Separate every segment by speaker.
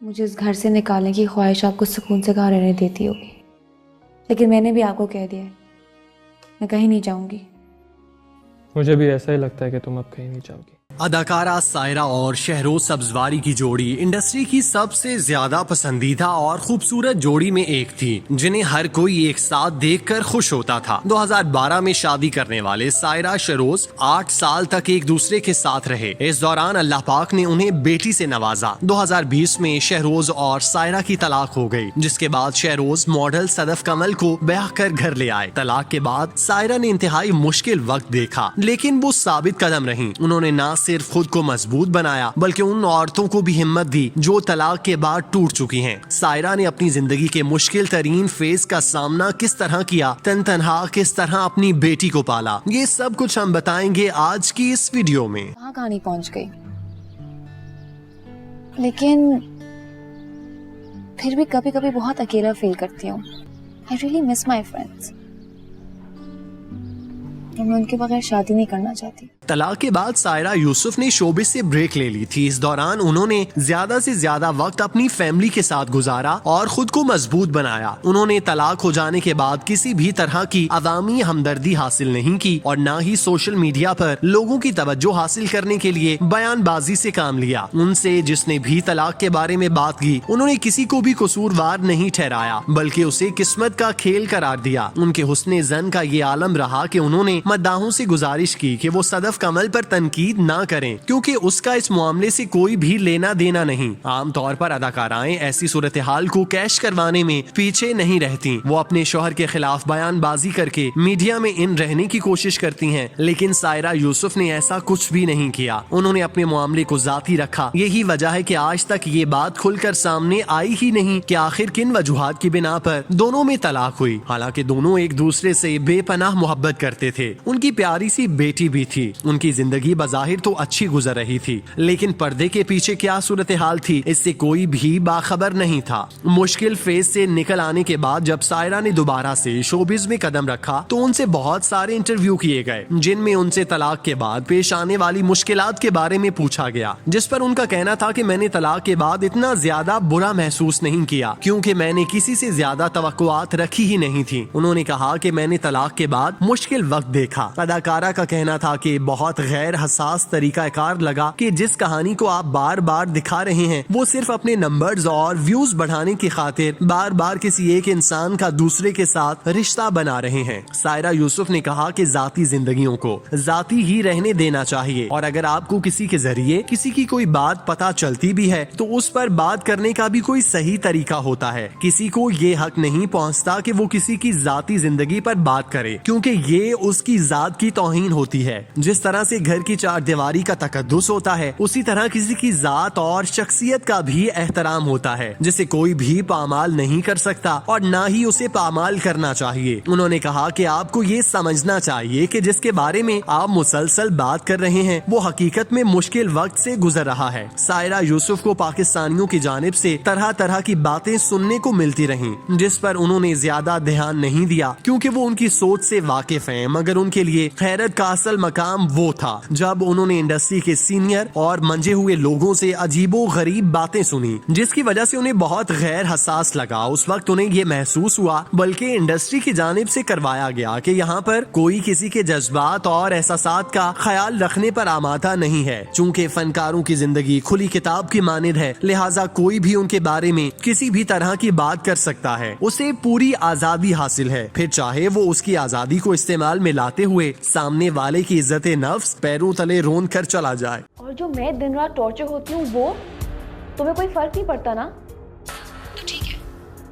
Speaker 1: मुझे इस घर से निकालने की ख्वाहिश आपको सुकून से कहाँ रहने देती होगी, लेकिन मैंने भी आपको कह दिया है, मैं कहीं नहीं जाऊंगी।
Speaker 2: मुझे भी ऐसा ही लगता है कि तुम अब कहीं नहीं जाओगी।
Speaker 3: अदाकारा सायरा और शहरोज सब्जवारी की जोड़ी इंडस्ट्री की सबसे ज्यादा पसंदीदा और खूबसूरत जोड़ी में एक थी, जिन्हें हर कोई एक साथ देखकर खुश होता था। 2012 में शादी करने वाले सायरा शहरोज 8 साल तक एक दूसरे के साथ रहे। इस दौरान अल्लाह पाक ने उन्हें बेटी से नवाजा। 2020 में शहरोज और सायरा की तलाक हो गई, जिसके बाद शहरोज मॉडल सदफ कमल को ब्याह कर घर ले आए। तलाक के बाद सायरा ने इंतहाई मुश्किल वक्त देखा, लेकिन वो साबित कदम रहीं। उन्होंने ना सिर्फ खुद को मजबूत बनाया, बल्कि उन औरतों को भी हिम्मत दी जो तलाक के बाद टूट चुकी हैं। सायरा ने अपनी जिंदगी के मुश्किल तरीन फेज का सामना किस तरह किया, तन्हा किस तरह अपनी बेटी को पाला, ये सब कुछ हम बताएंगे आज की इस वीडियो में।
Speaker 1: कहाँ कहानी पहुंच गई, लेकिन फिर भी कभी कभी बहुत अकेला फील करती हूँ। I really miss my friends. मैं उनके बगैर शादी नहीं करना चाहती।
Speaker 3: तलाक के बाद सायरा यूसुफ ने शोबिस से ब्रेक ले ली थी। इस दौरान उन्होंने ज्यादा से ज्यादा वक्त अपनी फैमिली के साथ गुजारा और खुद को मजबूत बनाया। उन्होंने तलाक हो जाने के बाद किसी भी तरह की अवामी हमदर्दी हासिल नहीं की और न ही सोशल मीडिया पर लोगों की तवज्जो हासिल करने के लिए बयानबाजी से काम लिया। उनसे जिसने भी तलाक के बारे में बात की, उन्होंने किसी को भी कसूरवार नहीं ठहराया, बल्कि उसे किस्मत का खेल करार दिया। उनके हुस्ने ज़न का ये आलम रहा कि उन्होंने मद्दाहों से गुजारिश की कि वो सदफ कमल पर तनकीद ना करें, क्योंकि उसका इस मामले से कोई भी लेना देना नहीं। आमतौर पर अदाकाराएं ऐसी सूरत हाल को कैश करवाने में पीछे नहीं रहती। वो अपने शौहर के खिलाफ बयानबाजी करके मीडिया में इन रहने की कोशिश करती हैं, लेकिन सायरा यूसुफ ने ऐसा कुछ भी नहीं किया। उन्होंने अपने मामले को जाती रखा। यही वजह है कि आज तक ये बात खुलकर सामने आई ही नहीं कि आखिर किन वजूहात की बिना पर दोनों में तलाक हुई। हालांकि दोनों एक दूसरे से बेपनाह मोहब्बत करते थे। उनकी प्यारी सी बेटी भी थी। उनकी जिंदगी बज़ाहिर तो अच्छी गुजर रही थी, लेकिन पर्दे के पीछे क्या सूरत हाल थी, इससे कोई भी बाखबर नहीं था। मुश्किल फेज से निकल आने के बाद जब सायरा ने दोबारा से शोबिज में कदम रखा, तो उनसे बहुत सारे इंटरव्यू किए गए, जिनमें उनसे तलाक के बाद पेश आने वाली मुश्किलात के बारे में पूछा गया, जिस पर उनका कहना था कि मैंने तलाक के बाद इतना ज्यादा बुरा महसूस नहीं किया, क्योंकि मैंने किसी से ज्यादा तवक्कुआत रखी ही नहीं थी। उन्होंने कहा कि मैंने तलाक के बाद मुश्किल वक्त देखा। अदाकारा का कहना था कि बहुत गैर हसास तरीका कार लगा कि जिस कहानी को आप बार बार दिखा रहे हैं, वो सिर्फ अपने नंबर्स और व्यूज बढ़ाने की खातिर बार बार किसी एक इंसान का दूसरे के साथ रिश्ता बना रहे हैं। सायरा यूसुफ ने कहा कि जाती जिंदगियों को जाती ही रहने देना चाहिए, और अगर आपको किसी के जरिए किसी की कोई बात पता चलती भी है, तो उस पर बात करने का भी कोई सही तरीका होता है। किसी को ये हक नहीं पहुंचता कि वो किसी की जाती जिंदगी पर बात करे, क्योंकि ये उसकी जात की तौहीन होती है। जिस तरह से घर की चार दीवारी का तकद्दुस होता है, उसी तरह किसी की जात और शख्सियत का भी एहतराम होता है, जिसे कोई भी पामाल नहीं कर सकता और ना ही उसे पामाल करना चाहिए। उन्होंने कहा कि आपको ये समझना चाहिए कि जिसके बारे में आप मुसलसल बात कर रहे हैं, वो हकीकत में मुश्किल वक्त से गुजर रहा है। सायरा यूसुफ को पाकिस्तानियों की जानिब से तरह तरह की बातें सुनने को मिलती रहीं, जिस पर उन्होंने ज्यादा ध्यान नहीं दिया, क्योंकि वो उनकी सोच से वाकिफ हैं। मगर उनके लिए खैरत का असल मकाम वो था जब उन्होंने इंडस्ट्री के सीनियर और मंजे हुए लोगों से अजीबो गरीब बातें सुनी, जिसकी वजह से उन्हें बहुत गैर हसास लगा। उस वक्त उन्हें ये महसूस हुआ, बल्कि इंडस्ट्री की जानिब से करवाया गया, कि यहाँ पर कोई किसी के जज्बात और एहसासात का ख्याल रखने पर आमादा नहीं है। चूँकि फनकारों की जिंदगी खुली किताब की मानिंद है, लिहाजा कोई भी उनके बारे में किसी भी तरह की बात कर सकता है। उसे पूरी आजादी हासिल है, फिर चाहे वो उसकी आजादी को इस्तेमाल में लाते हुए सामने वाले की इज्जत नफ्स पैरों तले रोन कर चला जाए।
Speaker 4: और जो मैं दिन रात टॉर्चर होती हूँ, वो तुम्हें कोई फर्क नहीं पड़ता ना? तो ठीक है,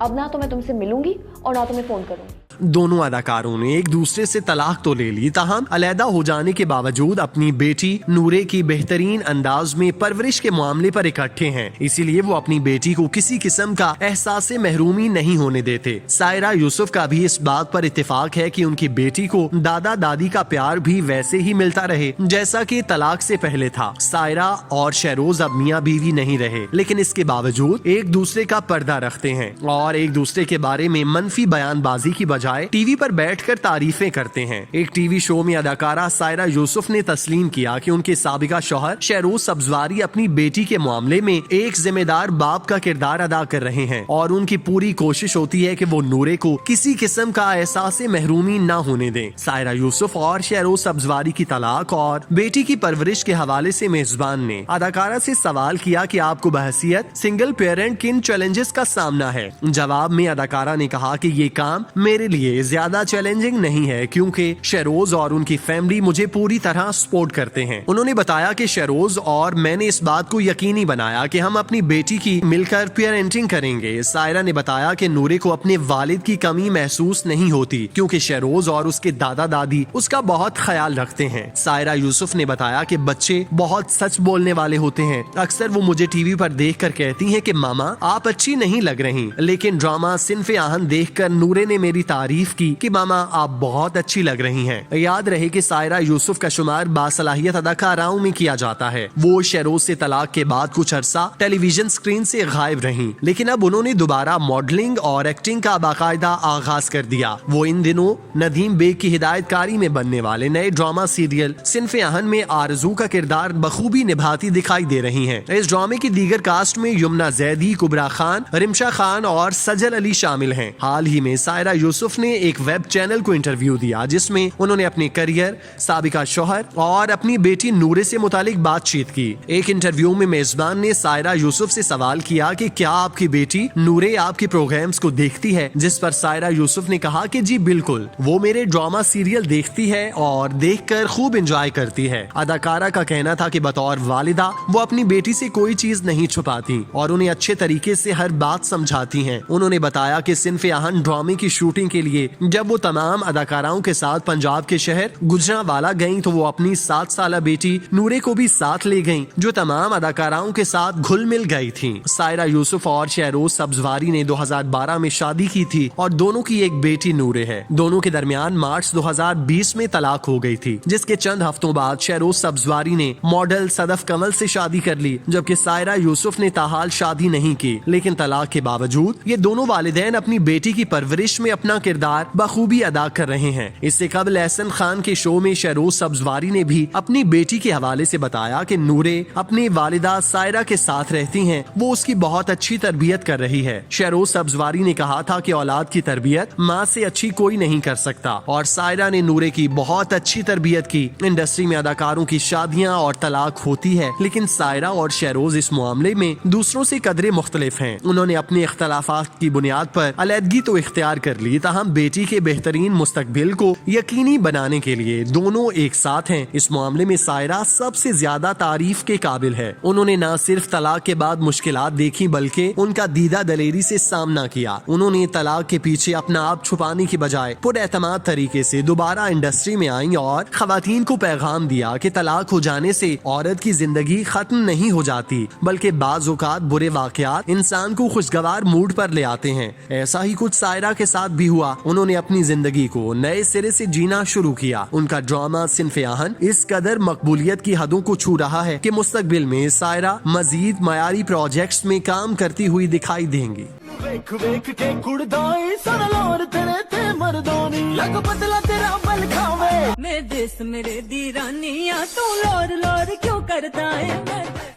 Speaker 4: अब ना तो मैं तुमसे मिलूंगी और ना तुम्हें फोन करूंगी।
Speaker 3: दोनों अदाकारों ने एक दूसरे से तलाक तो ले ली, ताहम अलहदा हो जाने के बावजूद अपनी बेटी नूरे की बेहतरीन अंदाज में परवरिश के मामले पर इकट्ठे हैं। इसीलिए वो अपनी बेटी को किसी किस्म का एहसास महरूमी नहीं होने देते। सायरा यूसुफ का भी इस बात पर इत्तेफाक है कि उनकी बेटी को दादा दादी का प्यार भी वैसे ही मिलता रहे जैसा कि तलाक से पहले था। सायरा और शहरोज अब मियाँ बीवी नहीं रहे, लेकिन इसके बावजूद एक दूसरे का पर्दा रखते हैं और एक दूसरे के बारे में मनफी बयानबाजी की बजाय बजाय टीवी पर बैठकर तारीफें करते हैं। एक टीवी शो में अदाकारा सायरा यूसुफ ने तस्लीम किया कि उनके साबिका शौहर शहरोज सब्जवारी अपनी बेटी के मामले में एक जिम्मेदार बाप का किरदार अदा कर रहे हैं और उनकी पूरी कोशिश होती है कि वो नूरे को किसी किस्म का एहसास महरूमी न होने दें। सायरा यूसुफ और शहरोज सब्जवारी की तलाक और बेटी की परवरिश के हवाले से मेजबान ने अदाकारा से सवाल किया कि आपको बहसियत सिंगल पेरेंट किन चैलेंजेस का सामना है। जवाब में अदाकारा ने कहा कि ये काम मेरे लिए ज्यादा चैलेंजिंग नहीं है क्योंकि शहरोज और उनकी फैमिली मुझे पूरी तरह सपोर्ट करते हैं। उन्होंने बताया कि शहरोज और मैंने इस बात को यकीनी बनाया कि हम अपनी बेटी की मिलकर पेरेंटिंग करेंगे। सायरा ने बताया कि नूरे को अपने वालिद की कमी महसूस नहीं होती क्योंकि शहरोज और उसके दादा दादी उसका बहुत ख्याल रखते हैं। सायरा यूसुफ ने बताया कि बच्चे बहुत सच बोलने वाले होते हैं। अक्सर वो मुझे टीवी पर देखकर कहती हैं कि मामा आप अच्छी नहीं लग रही, लेकिन ड्रामा सिन्फ़े आहन देखकर नूरे ने मेरी तारीफ की कि मामा आप बहुत अच्छी लग रही हैं। याद रहे कि सायरा यूसुफ का शुमार बासलाहियत अदाकाराओं में किया जाता है। वो शहरोज से तलाक के बाद कुछ अरसा टेलीविजन स्क्रीन से गायब रहीं, लेकिन अब उन्होंने दोबारा मॉडलिंग और एक्टिंग का बाकायदा आगाज कर दिया। वो इन दिनों नदीम बेग की हिदायतकारी में बनने वाले नए ड्रामा सीरियल सिन्फ़े आहन में आरजू का किरदार बखूबी निभाती दिखाई दे रही हैं। इस ड्रामे की दीगर कास्ट में यमुना जैदी, कुबरा खान, रिमशा खान और सजल अली शामिल हैं। हाल ही में सायरा यूसुफ ने एक वेब चैनल को इंटरव्यू दिया जिसमें उन्होंने अपने करियर, साबिका शौहर और अपनी बेटी नूरे से मुतालिक बातचीत की। एक इंटरव्यू में मेजबान ने सायरा यूसुफ से सवाल किया कि क्या आपकी बेटी नूरे आपके प्रोग्राम्स को देखती है, जिस पर सायरा यूसुफ ने कहा कि जी बिल्कुल, वो मेरे ड्रामा सीरियल देखती है और देखकर खूब एंजॉय करती है। अदाकारा का कहना था कि बतौर वालिदा वो अपनी बेटी से कोई चीज नहीं छुपाती और उन्हें अच्छे तरीके से हर बात समझाती हैं। उन्होंने बताया कि सिन्फ़े आहन ड्रामे की शूटिंग के लिए जब वो तमाम अदाकाराओं के साथ पंजाब के शहर गुजरांवाला गईं तो वो अपनी 7 साला बेटी नूरे को भी साथ ले गईं, जो तमाम अदाकाराओं के साथ घुल मिल गई थी। सायरा यूसुफ और शहरोज सब्जवारी ने 2012 में शादी की थी और दोनों की एक बेटी नूरे है। दोनों के दरमियान मार्च 2020 में तलाक हो गई थी, जिसके चंद हफ्तों बाद शहरोज सब्जवारी ने मॉडल सदफ कमल से शादी कर ली, जबकि सायरा यूसुफ ने ताहाल शादी नहीं की। लेकिन तलाक के बावजूद ये दोनों वालिदैन अपनी बेटी की परवरिश में अपना किरदार बखूबी अदा कर रहे हैं। इससे कबल एहसन खान के शो में शहरोज सब्जवारी ने भी अपनी बेटी के हवाले से बताया कि नूरे अपनी वालिदा सायरा के साथ रहती हैं, वो उसकी बहुत अच्छी तरबियत कर रही है। शहरोज सब्जवारी ने कहा था कि औलाद की तरबियत माँ से अच्छी कोई नहीं कर सकता और सायरा ने नूरे की बहुत अच्छी तरबियत की। इंडस्ट्री में अदाकारों की शादियाँ और तलाक होती है, लेकिन सायरा और शहरोज इस मामले में दूसरों से कदरे मुख्तलिफ हैं। उन्होंने अपने इख्तलाफात की बुनियाद पर अलहदगी तो इख्तियार कर ली, ताहम बेटी के बेहतरीन मुस्तकबिल को यकीनी बनाने के लिए दोनों एक साथ हैं। इस मामले में सायरा सबसे ज्यादा तारीफ के काबिल है। उन्होंने न सिर्फ तलाक के बाद मुश्किलात देखी बल्कि उनका दीदा दलेरी से सामना किया। उन्होंने तलाक के पीछे अपना आप छुपाने की बजाय पुरएतमाद तरीके से दोबारा इंडस्ट्री में आई और खवातीन को पैगाम दिया कि तलाक हो जाने से औरत की जिंदगी खत्म नहीं हो जाती, बल्कि बाज़ औक़ात बुरे वाक़यात इंसान को खुशगवार मूड पर ले आते हैं। ऐसा ही कुछ सायरा के साथ भी हुआ। उन्होंने अपनी जिंदगी को नए सिरे से जीना शुरू किया। उनका ड्रामा सिन्फ़े आहन इस कदर मकबूलियत की हदों को छू रहा है कि मुस्तकबिल में सायरा मजीद मयारी प्रोजेक्ट्स में काम करती हुई दिखाई देंगी।
Speaker 5: वेख वेख के कुड़दाई सन लोर तेरे ते मर्दानी लग बदला तेरा बल खावे मैं देश मेरे दी रानिया तू लोर लोर क्यों करता है।